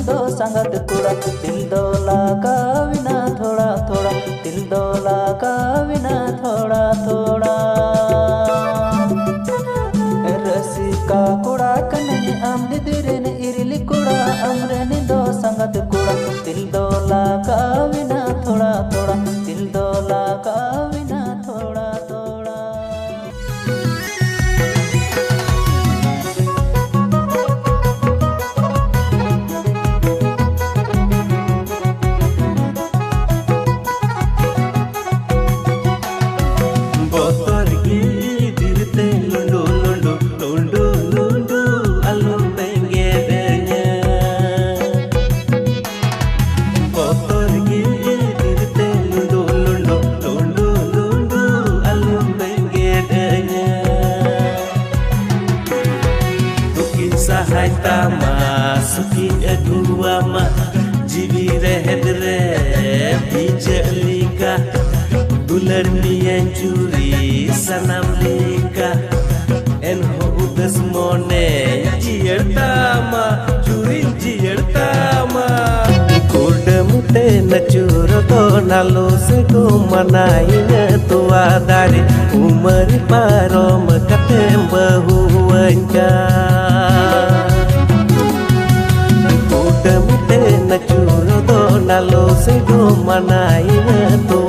निंदो संगत कुड़ा दिल दो लगाविना थोड़ा थोड़ा दिल दो लगाविना थोड़ा थोड़ा रसिका कुड़ा कन्ने आम दिदिरेन इरिली कुड़ा अमरे निंदो संगत कुड़ा दिल दो लगाविना थोड़ा थोड़ा दिल दो लगाविना थोड़ा थोड़ा Suki edua ma jiwi rehed re bijalika bulan mian juri sanam lika en ho ugas mone jiertama juri jiertama kodamute nachur to nalo se ko manaina tua dari umar parom katem bahuanka nachuro do nalo se go manaina to